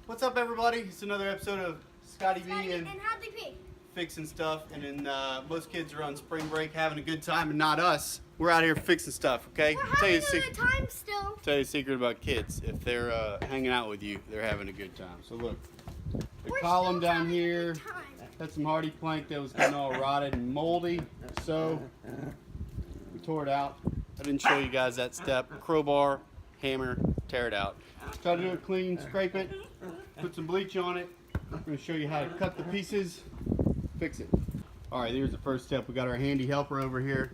What's up, everybody? It's another episode of Scotty B and Hadley P. fixing stuff. And then most kids are on spring break having a good time, and not us. We're out here fixing stuff, okay? We're having a good time still. Tell you a secret about kids. If they're hanging out with you, they're having a good time. So look, the column down here, that's some Hardiplank that was getting all rotted and moldy. So we tore it out. I didn't show you guys that step. Crowbar, hammer, tear it out. Try to do it clean, scrape it, put some bleach on it. I'm going to show you how to cut the pieces, fix it. Alright, here's the first step. We got our handy helper over here.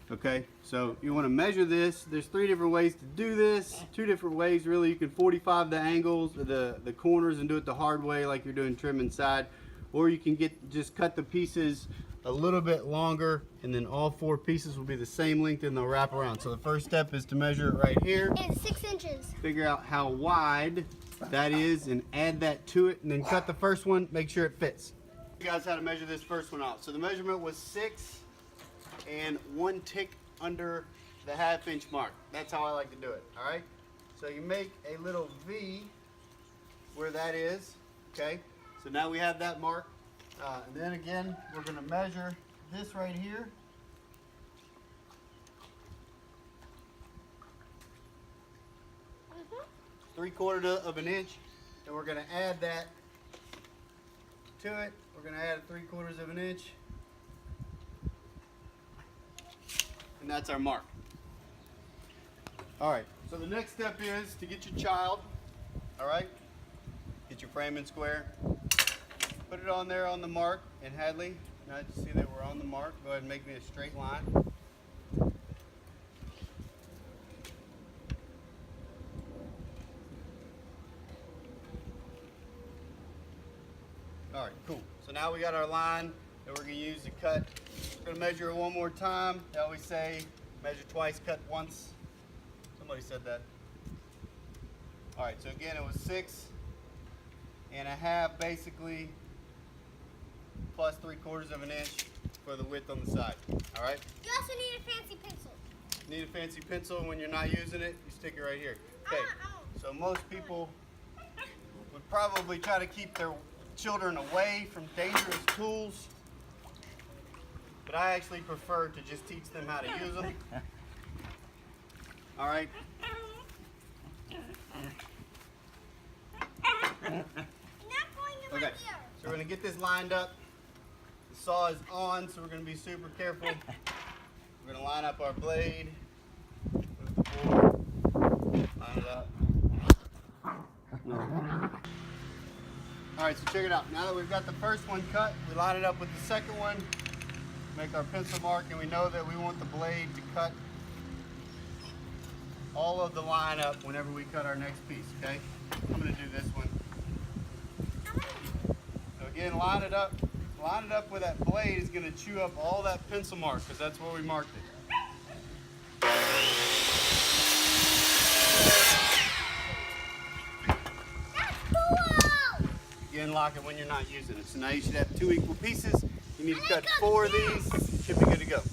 Okay, so you want to measure this. There's 3 different ways to do this. 2 different ways really. You can 45 the angles, the corners, and do it the hard way like you're doing trim inside. Or you can just cut the pieces a little bit longer, and then all 4 pieces will be the same length and they'll wrap around. So the first step is to measure it right here. It's 6 inches. Figure out how wide that is and add that to it, and then cut the first one, make sure it fits. You guys how to measure this first one out. So the measurement was 6 and 1 tick under the ½ inch mark. That's how I like to do it, all right? So you make a little V where that is, okay? So now we have that mark. And then again, we're gonna measure this right here. ¾ of an inch, and we're gonna add that to it. We're gonna add 3/4 of an inch, and that's our mark. All right, so the next step is to get your child, all right? Get your framing square, put it on there on the mark, and Hadley, now that you see that we're on the mark, go ahead and make me a straight line. All right, cool. So now we got our line that we're gonna use to cut. We're gonna measure it one more time. They always say, measure twice, cut once. Somebody said that. All right, so again, it was 6 1/2 basically, plus 3/4 of an inch for the width on the side. All right? You also need a fancy pencil. Need a fancy pencil, and when you're not using it, you stick it right here. Okay, so most people would probably try to keep their children away from dangerous tools, but I actually prefer to just teach them how to use them. All right? Okay, so we're going to get this lined up. The saw is on, so we're going to be super careful. We're going to line up our blade, move the board, line it up. All right, so check it out. Now that we've got the first one cut, we line it up with the second one, make our pencil mark, and we know that we want the blade to cut all of the line up whenever we cut our next piece, okay? I'm gonna do this one. So again, line it up where that blade is gonna chew up all that pencil mark, because that's where we marked it. Again, lock it when you're not using it. So now you should have 2 equal pieces. You need to cut 4 of these. Should be good to go.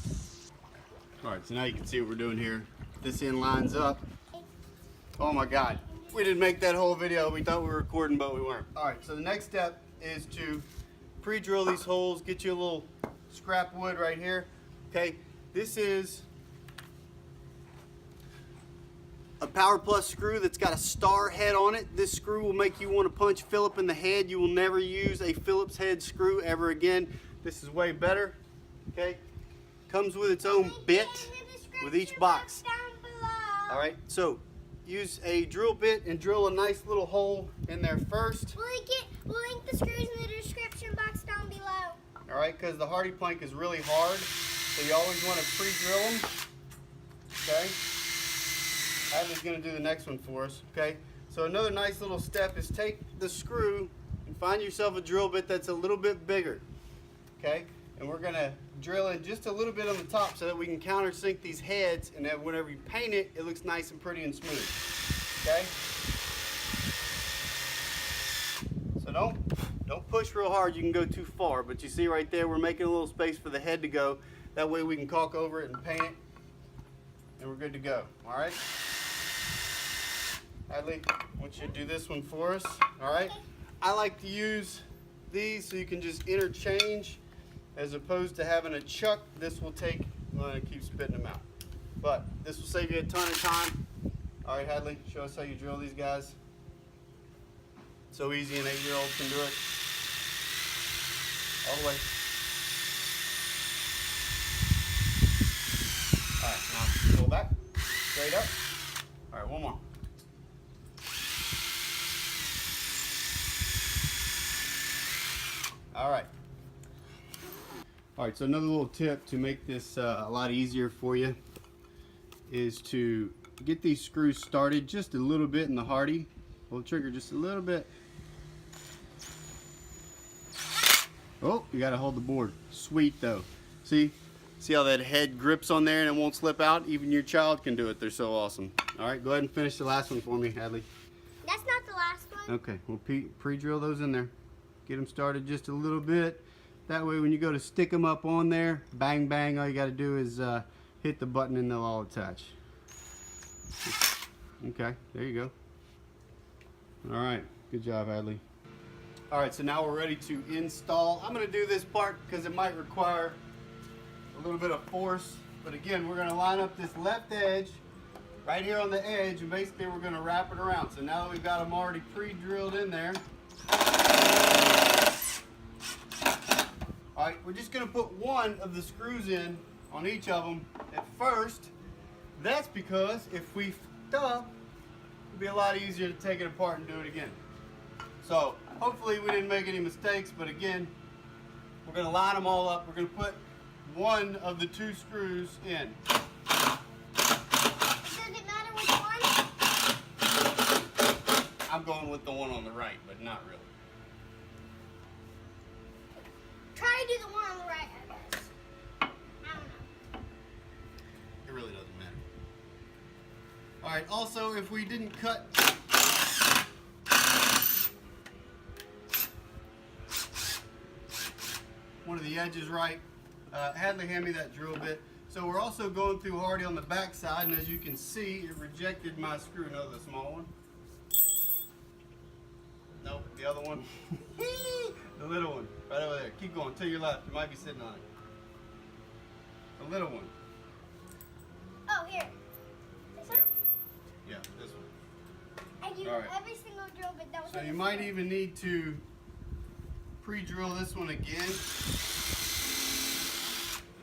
All right, so now you can see what we're doing here. This end lines up. Oh my God, we didn't make that whole video. We thought we were recording, but we weren't. All right, so the next step is to pre-drill these holes. Get you a little scrap wood right here. Okay, this is a Power Plus screw that's got a star head on it. This screw will make you want to punch Phillip in the head. You will never use a Phillips head screw ever again. This is way better. Okay, comes with its own bit with each box. All right, so use a drill bit and drill a nice little hole in there first. We'll link the screws in the description box down below. All right, because the Hardiplank is really hard, so you always want to pre-drill them. Okay. Hadley's going to do the next one for us, okay? So another nice little step is take the screw and find yourself a drill bit that's a little bit bigger, okay? And we're going to drill in just a little bit on the top so that we can countersink these heads, and then whenever you paint it, it looks nice and pretty and smooth, okay? So don't push real hard. You can go too far, but you see right there, we're making a little space for the head to go. That way we can caulk over it and paint it, and we're good to go, all right? Hadley, I want you to do this one for us. All right. I like to use these so you can just interchange as opposed to having a chuck. This will take, keep spitting them out. But this will save you a ton of time. All right, Hadley, show us how you drill these guys. So easy, an 8-year-old can do it. All the way. All right, now pull back, straight up. All right, one more. All right. All right, so another little tip to make this a lot easier for you is to get these screws started just a little bit in the Hardy. Pull the trigger just a little bit. Oh, you gotta hold the board. Sweet though. See how that head grips on there and it won't slip out? Even your child can do it. They're so awesome. All right, go ahead and finish the last one for me, Hadley. That's not the last one. Okay, we'll pre-drill those in there. Get them started just a little bit. That way when you go to stick them up on there, bang, bang, all you gotta do is hit the button and they'll all attach. Okay, there you go. All right, good job, Hadley. All right, so now we're ready to install. I'm gonna do this part because it might require a little bit of force, but again, we're gonna line up this left edge right here on the edge, and basically we're gonna wrap it around. So now that we've got them already pre-drilled in there, all right, we're just gonna put one of the screws in on each of them at first. That's because if we f***ed up, it'd be a lot easier to take it apart and do it again. So hopefully we didn't make any mistakes, but again, we're gonna line them all up. We're gonna put one of the two screws in. Does it matter which one? I'm going with the one on the right, but not really. Try to do the one on the right, I guess. I don't know. It really doesn't matter. All right, also if we didn't cut one of the edges right, Hadley, hand me that drill bit. So we're also going through Hardy on the back side, and as you can see, it rejected my screw. No, the small one. Nope, the other one. The little one, right over there. Keep going, to your left. You might be sitting on it. The little one. Oh, here. This one? Yeah, this one. I do All right. every single drill bit that was So on you the might floor. even need to pre-drill this one again,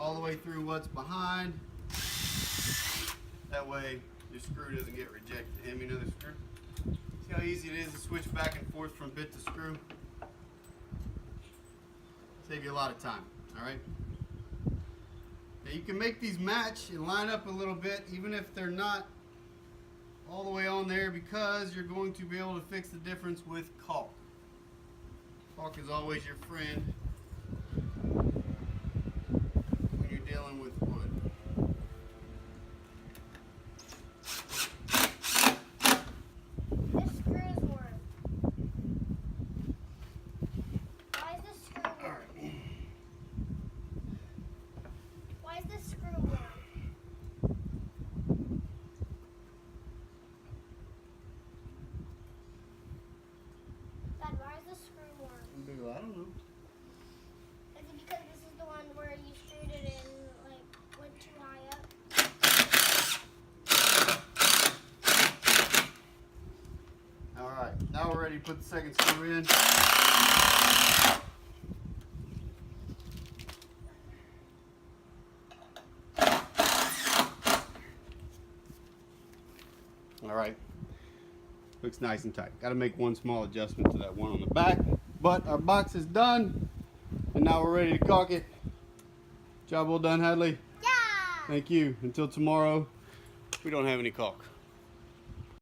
all the way through what's behind. That way your screw doesn't get rejected. Hand me another screw. See how easy it is to switch back and forth from bit to screw? Save you a lot of time, all right? Now you can make these match and line up a little bit, even if they're not all the way on there, because you're going to be able to fix the difference with caulk. Caulk is always your friend when you're dealing with wood. This screw is warm. Why is this screw warm? All right. Why is this screw warm? Dad, why is this screw warm? I don't know. Is it because this is the one where you screwed it in, like, went too high up? All right, now we're ready to put the second screw in. All right, looks nice and tight. Got to make one small adjustment to that one on the back, but our box is done, and now we're ready to caulk it. Job well done, Hadley. Yeah! Thank you. Until tomorrow, we don't have any caulk.